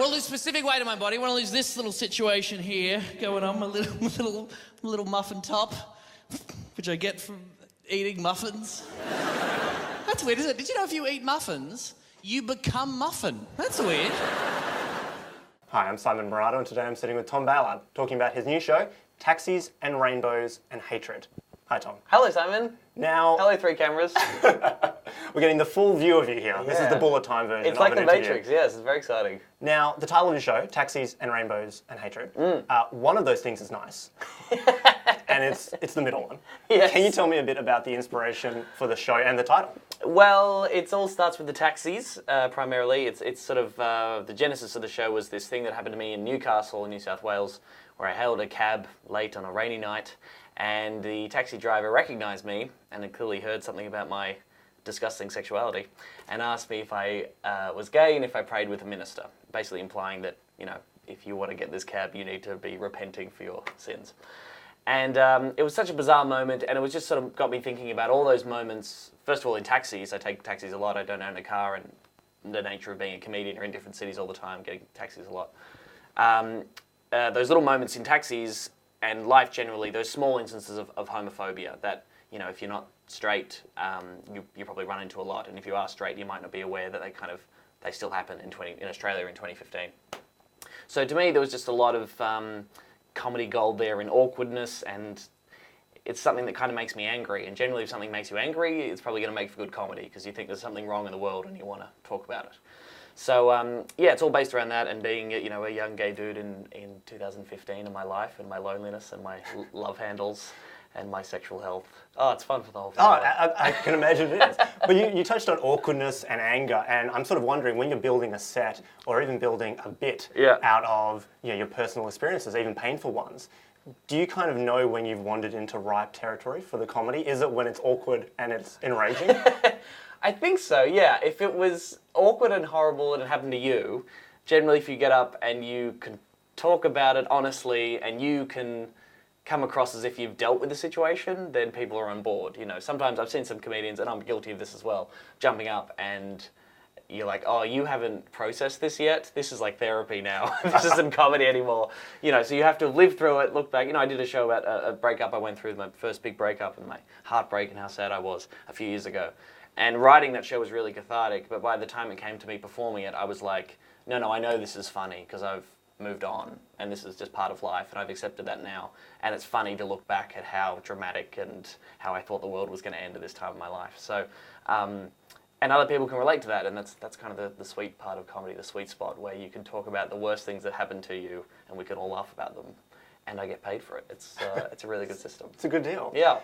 Well, this specific way to my body, want to lose this little situation here going on, my little muffin top, which I get from eating muffins. That's weird, isn't it? Did you know if you eat muffins, you become muffin? That's weird. Hi, I'm Simon Mirauado, and today I'm sitting with Tom Ballard, talking about his new show, Taxis and Rainbows and Hatred. Hi, Tom. Hello, Simon. Now... Hello, 3 cameras. We're getting the full view of you here. Yeah. This is the bullet time version It's like of an the interview. Matrix, yes, it's very exciting. Now, the title of the show, Taxis and Rainbows and Hatred, one of those things is nice. And it's the middle one. Yes. Can you tell me a bit about the inspiration for the show and the title? Well, it all starts with the taxis, primarily. It's sort of, the genesis of the show was this thing that happened to me in Newcastle in New South Wales, where I hailed a cab late on a rainy night, and the taxi driver recognised me, and had clearly heard something about my disgusting sexuality, and asked me if I was gay and if I prayed with a minister, basically implying that, you know, if you want to get this cab, you need to be repenting for your sins. And it was such a bizarre moment, and it was just sort of got me thinking about all those moments. First of all, in taxis, I take taxis a lot. I don't own a car, and the nature of being a comedian, you're in different cities all the time, getting taxis a lot. Those little moments in taxis and life generally, those small instances of homophobia that, you know, if you're not straight, you probably run into a lot, and if you are straight, you might not be aware that they still happen in Australia in 2015. So to me, there was just a lot of comedy gold there in awkwardness, and it's something that kind of makes me angry. And generally, if something makes you angry, it's probably going to make for good comedy because you think there's something wrong in the world and you want to talk about it. So yeah, it's all based around that and being, you know, a young gay dude in 2015 in my life and my loneliness and my love handles and my sexual health. Oh, it's fun for the whole family. Oh, I can imagine it is. But you touched on awkwardness and anger, and I'm sort of wondering, when you're building a set or even building a bit out of, you know, your personal experiences, even painful ones, do you kind of know when you've wandered into ripe territory for the comedy? Is it when it's awkward and it's enraging? I think so, yeah. If it was awkward and horrible and it happened to you, generally if you get up and you can talk about it honestly and you can come across as if you've dealt with the situation, then people are on board. You know, sometimes I've seen some comedians, and I'm guilty of this as well, jumping up and you're like, oh, you haven't processed this yet? This is like therapy now. This isn't comedy anymore. You know, so you have to live through it, look back. You know, I did a show about a breakup I went through, my first big breakup, and my heartbreak and how sad I was a few years ago. And writing that show was really cathartic, but by the time it came to me performing it, I was like, no, I know this is funny because I've moved on, and this is just part of life, and I've accepted that now. And it's funny to look back at how dramatic and how I thought the world was going to end at this time of my life. So, and other people can relate to that, and that's kind of the sweet part of comedy, the sweet spot, where you can talk about the worst things that happened to you, and we can all laugh about them, and I get paid for it. It's a really good system. It's a good deal. Yeah.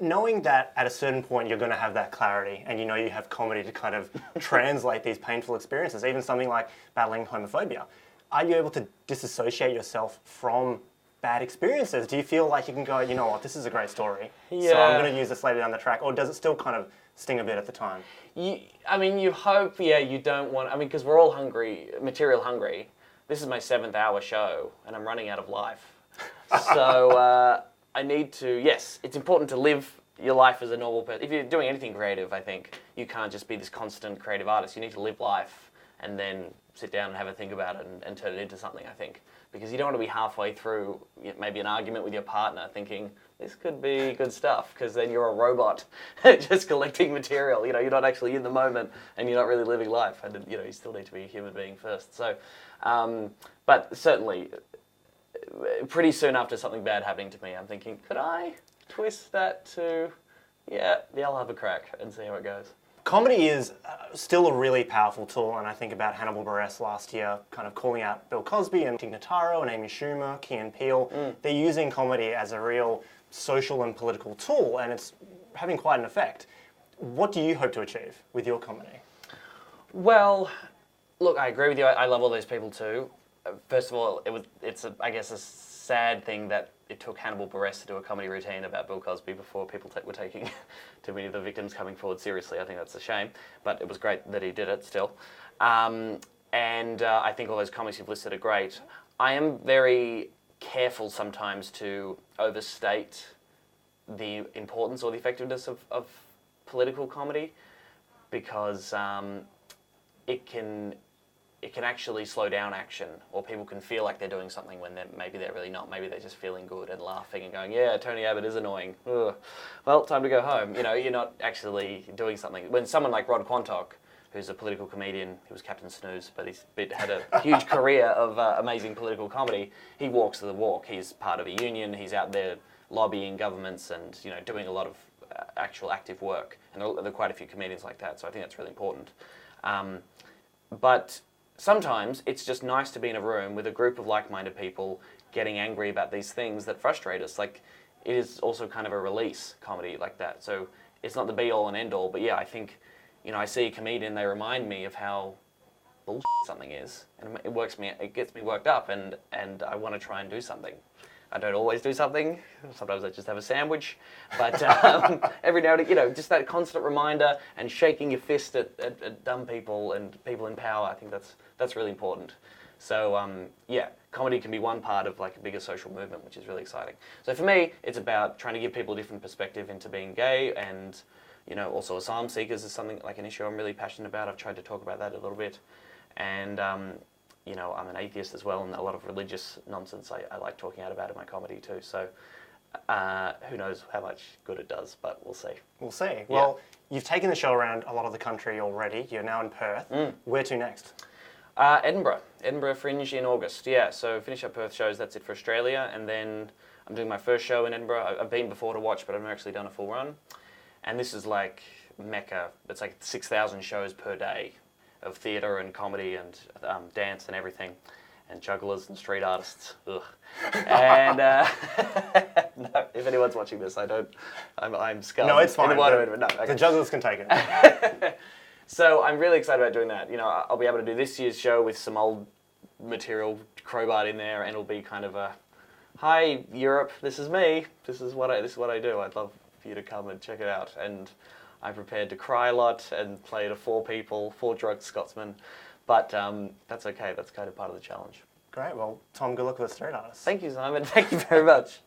Knowing that at a certain point you're going to have that clarity, and you know you have comedy to kind of translate these painful experiences, even something like battling homophobia, are you able to disassociate yourself from bad experiences? Do you feel like you can go, you know what, this is a great story, so I'm going to use this later down the track, or does it still kind of sting a bit at the time? I mean, you hope, you don't want, I mean, because we're all hungry, material hungry. This is my 7th hour show, and I'm running out of life. So I need to, yes, it's important to live your life as a normal person. If you're doing anything creative, I think, you can't just be this constant creative artist. You need to live life and then sit down and have a think about it and turn it into something, I think. Because you don't want to be halfway through maybe an argument with your partner thinking, this could be good stuff, because then you're a robot just collecting material. You know, you're not actually in the moment and you're not really living life. And, you know, you still need to be a human being first. So, but certainly, pretty soon after something bad happening to me, I'm thinking, could I twist that to, yeah, I'll have a crack and see how it goes. Comedy is still a really powerful tool, and I think about Hannibal Buress last year kind of calling out Bill Cosby and Tig Notaro and Amy Schumer, Key and Peele. They're using comedy as a real social and political tool, and it's having quite an effect. What do you hope to achieve with your comedy? Well, look, I agree with you. I love all those people too. First of all, it's I guess a sad thing that it took Hannibal Buress to do a comedy routine about Bill Cosby before people were taking too many of the victims coming forward seriously. I think that's a shame, but it was great that he did it still. And I think all those comics you've listed are great. I am very careful sometimes to overstate the importance or the effectiveness of political comedy, because it can it can actually slow down action, or people can feel like they're doing something when maybe they're really not. Maybe they're just feeling good and laughing and going, yeah, Tony Abbott is annoying. Ugh. Well, time to go home. You know, you're not actually doing something. When someone like Rod Quantock, who's a political comedian, he was Captain Snooze, but he's had a huge career of amazing political comedy, he walks the walk. He's part of a union, he's out there lobbying governments and, you know, doing a lot of actual active work. And there are quite a few comedians like that, so I think that's really important. But sometimes it's just nice to be in a room with a group of like-minded people getting angry about these things that frustrate us. Like, it is also kind of a release, comedy like that. So it's not the be-all and end-all, but yeah, I think, you know, I see a comedian, they remind me of how bullshit something is, and it gets me worked up, and I want to try and do something. I don't always do something. Sometimes I just have a sandwich. But every now and again, you know, just that constant reminder and shaking your fist at dumb people and people in power, I think that's really important. So, yeah, comedy can be one part of like a bigger social movement, which is really exciting. So for me, it's about trying to give people a different perspective into being gay, and, you know, also asylum seekers is something like an issue I'm really passionate about. I've tried to talk about that a little bit. And, you know, I'm an atheist as well, and a lot of religious nonsense I like talking out about in my comedy too. So who knows how much good it does, but we'll see. We'll see. Well, you've taken the show around a lot of the country already. You're now in Perth. Where to next? Edinburgh Fringe in August. Yeah, so finish up Perth shows, that's it for Australia, and then I'm doing my first show in Edinburgh. I've been before to watch, but I've never actually done a full run. And this is like Mecca. It's like 6,000 shows per day of theatre and comedy and dance and everything, and jugglers and street artists. Ugh. And no, if anyone's watching this, I'm scarred. No, it's fine. In the water, no, okay. The jugglers can take it. So I'm really excited about doing that. You know, I'll be able to do this year's show with some old material crowbarred in there, and it'll be kind of a, hi Europe, this is me. This is what I do. I'd love for you to come and check it out. And I'm prepared to cry a lot and play to 4 drunk Scotsmen, but that's okay. That's kind of part of the challenge. Great. Well, Tom, good luck with the street artists. Thank you, Simon. Thank you very much.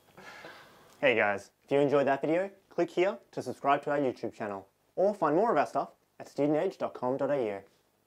Hey guys, if you enjoyed that video, click here to subscribe to our YouTube channel, or find more of our stuff at studentedge.com.au.